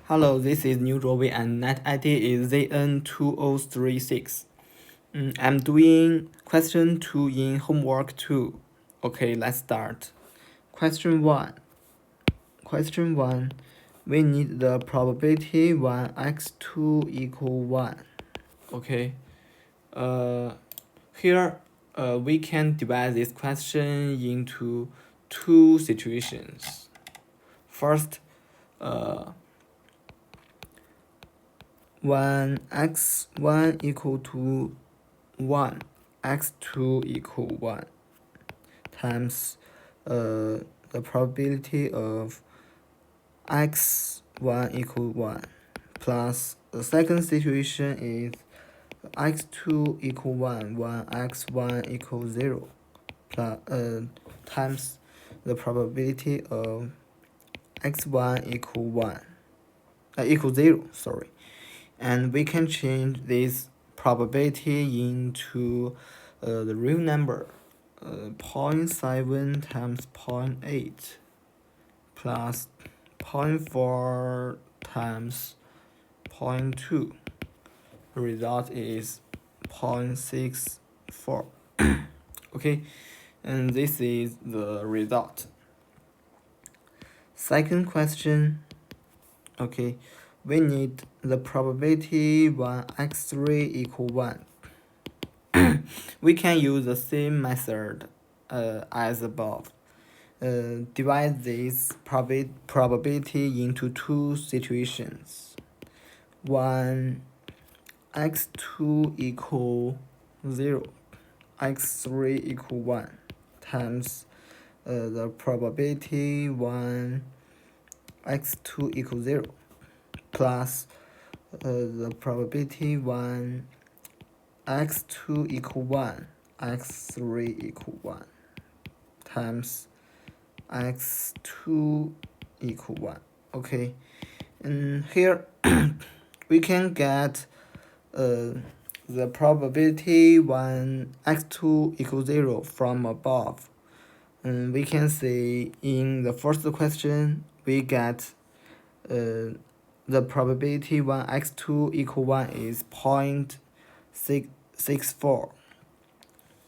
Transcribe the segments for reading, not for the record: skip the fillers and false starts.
Hello, this is New Robbie and net ID is ZN2036. I'm doing question 2 in homework 2. Okay, let's start. Question 1. Question 1. We need the probability 1x2 equal 1. Okay. Here we can divide this question into two situations. First, when x1 equal to 1, x2 equal 1 times the probability of x1 equal 1 plus the second situation is x2 equal 1 when x1 equals 0 plus times the probability of x1 equal 1 equal 0, sorry. And we can change this probability into the real number, 0.7 times 0.8 plus 0.4 times 0.2. The result is 0.64. Okay, and this is the result. Second question. Okay, we need the probability 1x3 equal 1. We can use the same method as above. Divide this probability into two situations. 1 x2 equal 0, x3 equal 1 times the probability 1 x2 equals 0 plus the probability 1 x2 equal 1 x3 equal 1 times x2 equal 1. Okay, and here we can get the probability 1 x2 equals 0 from above. And we can see in the first question we get the probability 1 x2 equal 1 is 0.64.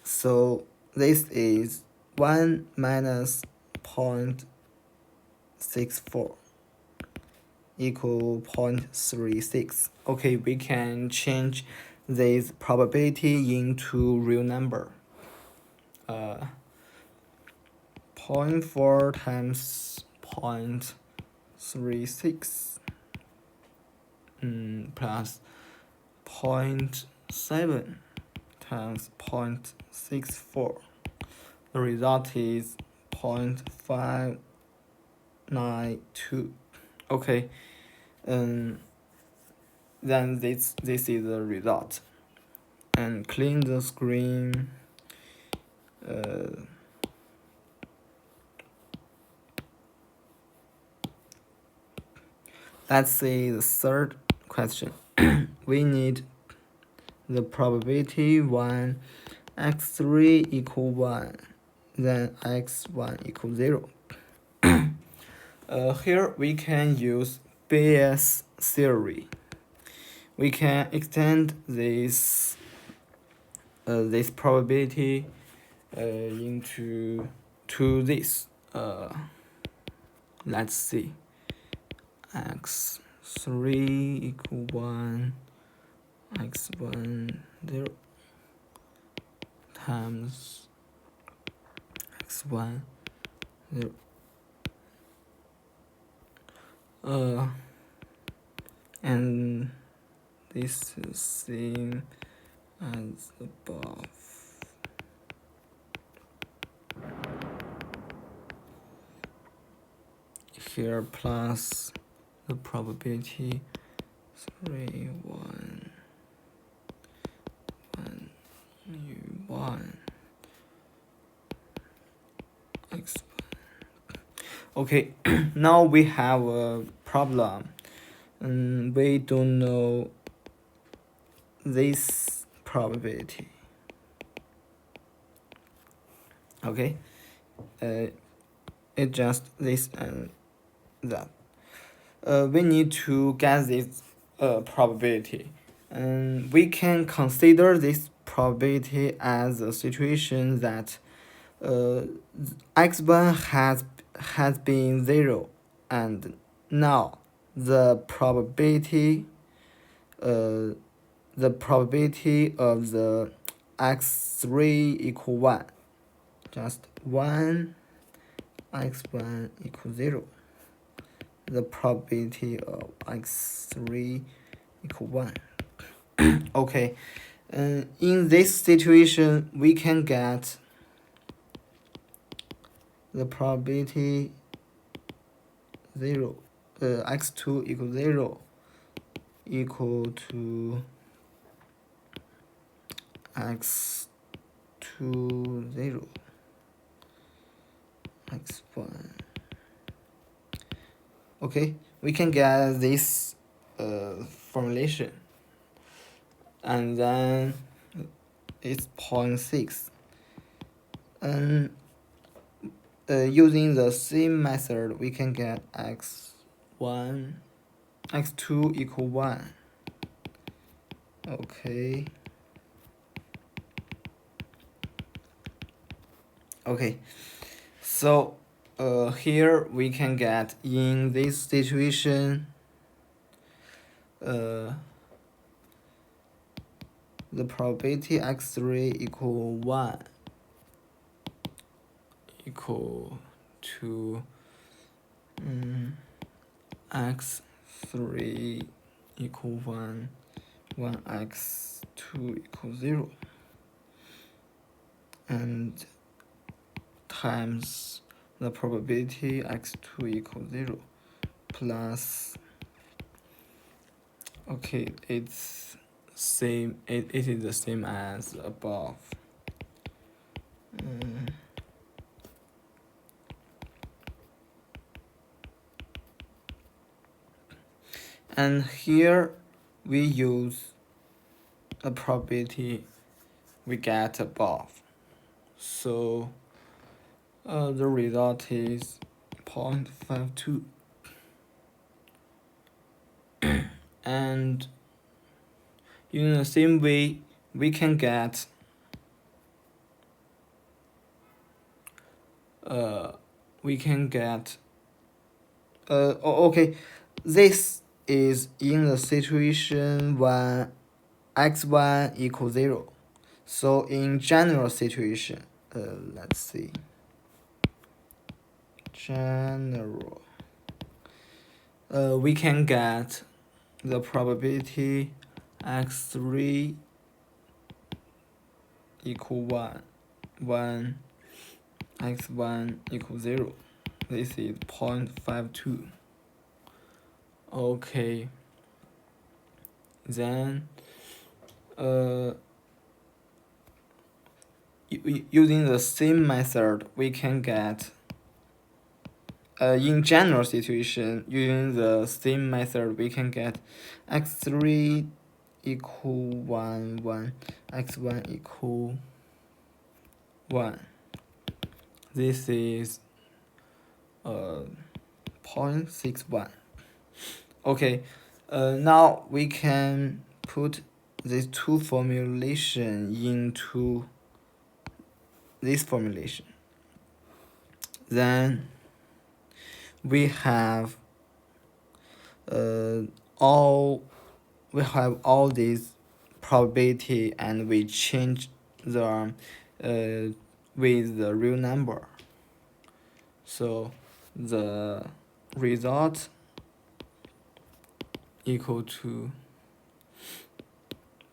So this is 1 minus 0.64 equal 0.36. Okay, we can change this probability into real number. 0.4 times 0.36 plus 0.7 times 0.64. The result is 0.592. Okay, then this is the result. And clean the screen. Let's see the third question. We need the probability 1 x3 equal 1, then x1 equal 0. Here we can use Bayes' theory. We can extend this probability into this. Let's see. x3 equal 1, x1 0 times x1 0. And this is same as above. Here plus the probability 3 1 1 1 x1. Okay, now we have a problem. We don't know this probability. Okay, it just this and that. we need to get this probability. And we can consider this probability as a situation that x1 has been 0, and now the probability of the x3 equal 1, just 1 x1 equals 0. The probability of x3 equal 1. Okay, in this situation, we can get the probability 0, x2 equals 0 equal to x2 0 x1. Okay, we can get this formulation, and then it's 0.6. And using the same method, we can get x2 equal 1. Okay. Okay, so here we can get, in this situation, the probability x3 equal 1 equal to x3 equal 1, 1x2 equal 0, and times the probability x2 equal 0 plus, okay, it's same, it is the same as above. And here we use a probability we get above, so the result is 0.52. And in the same way, we can get okay, this is in the situation when x1 equals 0. So in general situation, let's see, general, we can get the probability x3 equal 1, 1 x1 equals 0. This is 0.52. Okay, then using the same method, we can get, in general situation, using the same method, we can get x3 equal 1, 1 x1 equal 1. This is 0.61. Okay, now we can put these two formulation into this formulation. Then we have all these probability, and we change them with the real number. So the result equal to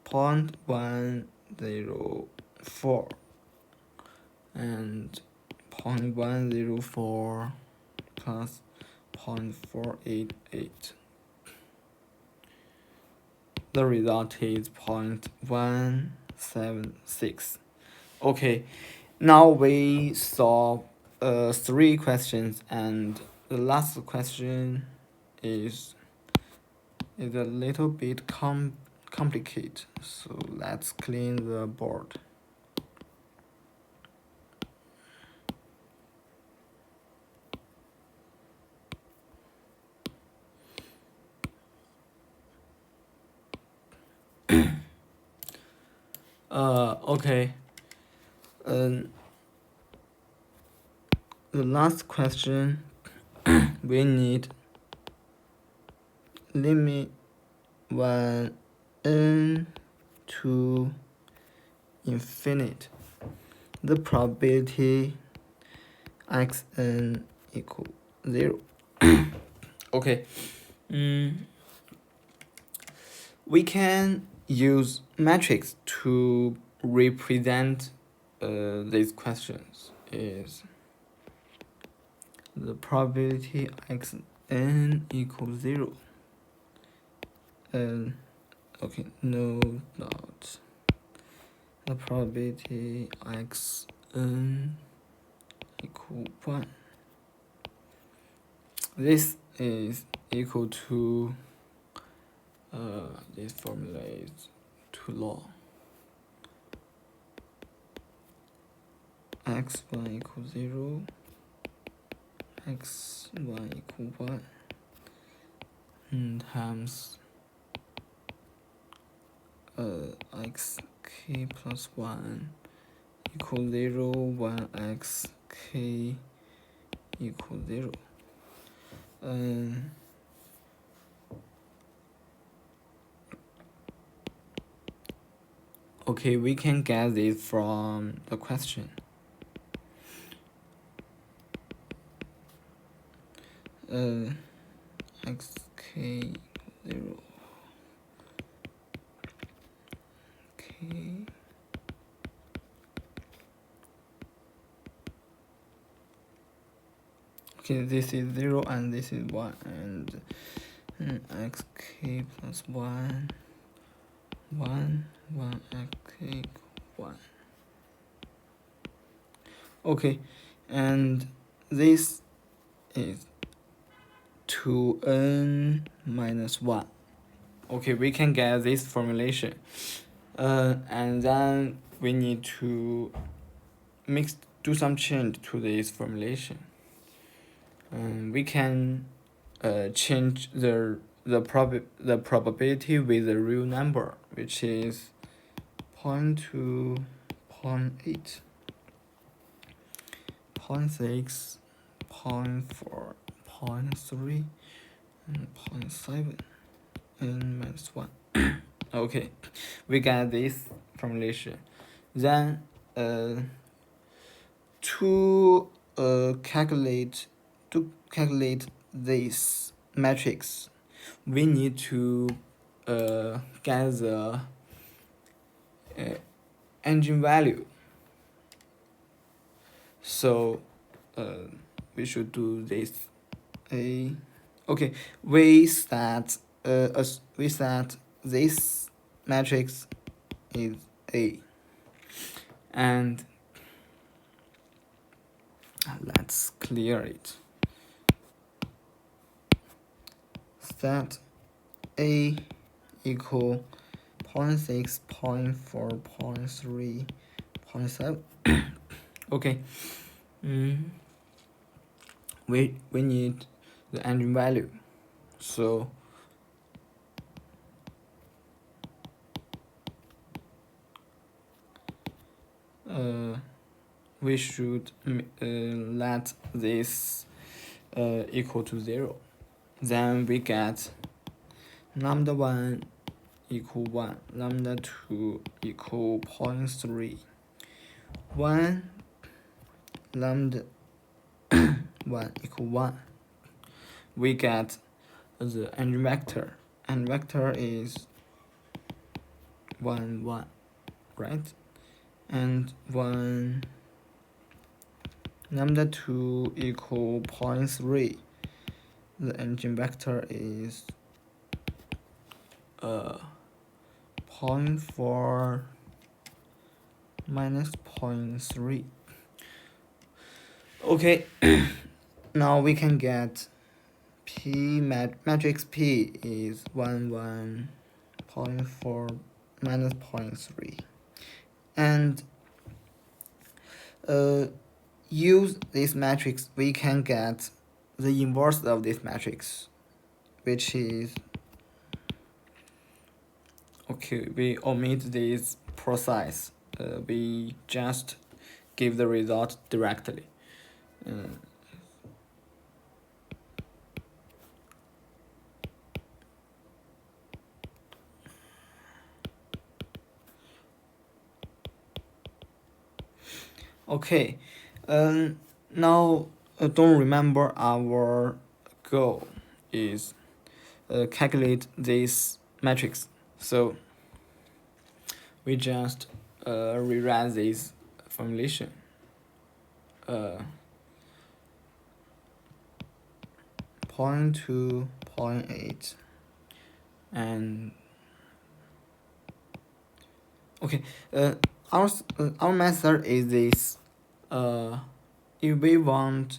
0.104 and 0.104 plus 0.488. The result is 0.176. Okay, now we solve 3 questions, and the last question is a little bit complicated. So let's clean the board. Okay. The last question, we need limit 1 n to infinite. The probability xn equal 0. Okay. We can use matrix to represent these questions. Is the probability xn equals 0. Okay, no doubt. The probability xn equal 1. This is equal to this formula is too long. x1 equals 0, x1 equal 1, times xk plus 1 equal 0, 1xk equal 0. Okay, we can get this from the question. Xk 0. Okay. Okay, this is 0 and this is 1, and xk plus 1, 1, 1xk 1. Okay, and this is 2n minus 1. Okay, we can get this formulation. And then we need to do some change to this formulation. We can change the probability with the real number, which is 0.2, 0.8, 0.6, 0.4, 0.3, and 0.7, n minus 1. Okay, we get this formulation. Then to calculate this matrix, we need to get the engine value. So we should do this. Okay, we set this matrix is A, and let's clear it. Set A equal 0.6, 0.4, 0.3, 0.7. Okay. We need the engine value, so we should let this equal to 0. Then we get lambda 1 equal 1, lambda 2 equal 0.3, 1 lambda 1 equal 1. We get the engine vector. And vector is 1, 1, right? And 1 lambda 2 equal 0.3. The engine vector is 0.4 minus 0.3. Okay, now we can get P matrix P is 1, 1, 0.4 minus 0.3. And use this matrix, we can get the inverse of this matrix, which is Okay, we omit this process. We just give the result directly. Okay, now don't remember our goal is calculate this matrix. So we just rewrite this formulation. Point 2, 0.8, and okay. Our method is this. If we want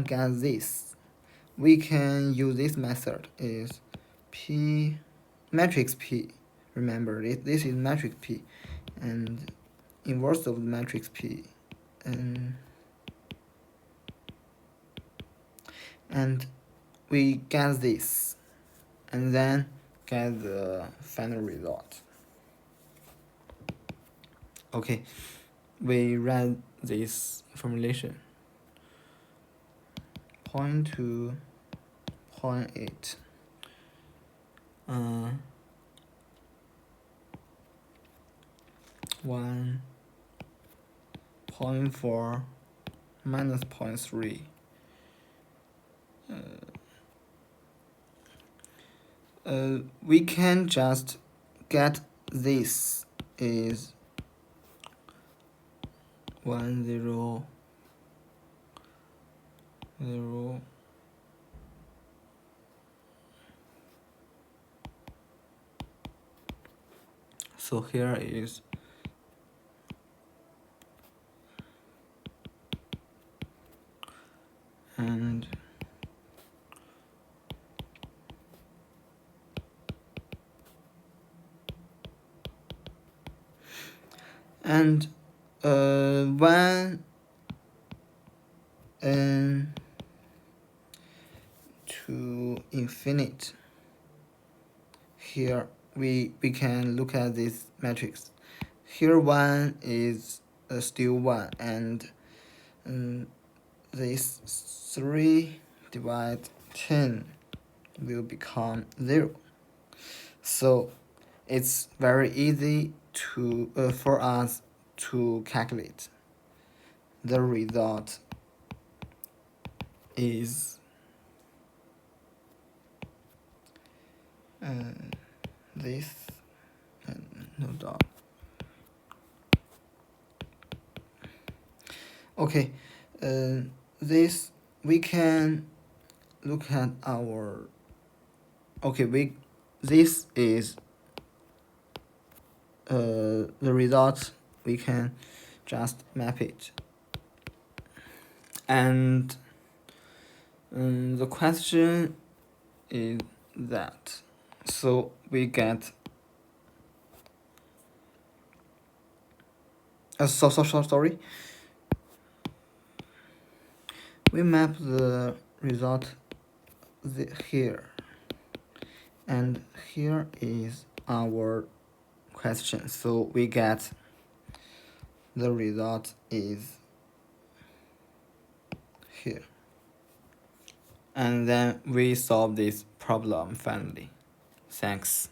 get this, we can use this method is P matrix P. Remember this is matrix P, and inverse of the matrix P, and we get this, and then get the final result. Okay, we run this formulation. 0.2, 0.8. 1.4 minus 0.3. We can just get this is 1, 0, 0. So here is and when to infinite, here we can look at this matrix. Here 1 is still 1, and this 3 divide 10 will become 0. So it's very easy to for us to calculate. The result is this, no dot. Okay, this we can look at our. Okay, this is the result. We can just map it, and the question is that. So we get. Sorry. We map the result here, and here is our question. So we get the result is here, and then we solve this problem finally. Thanks.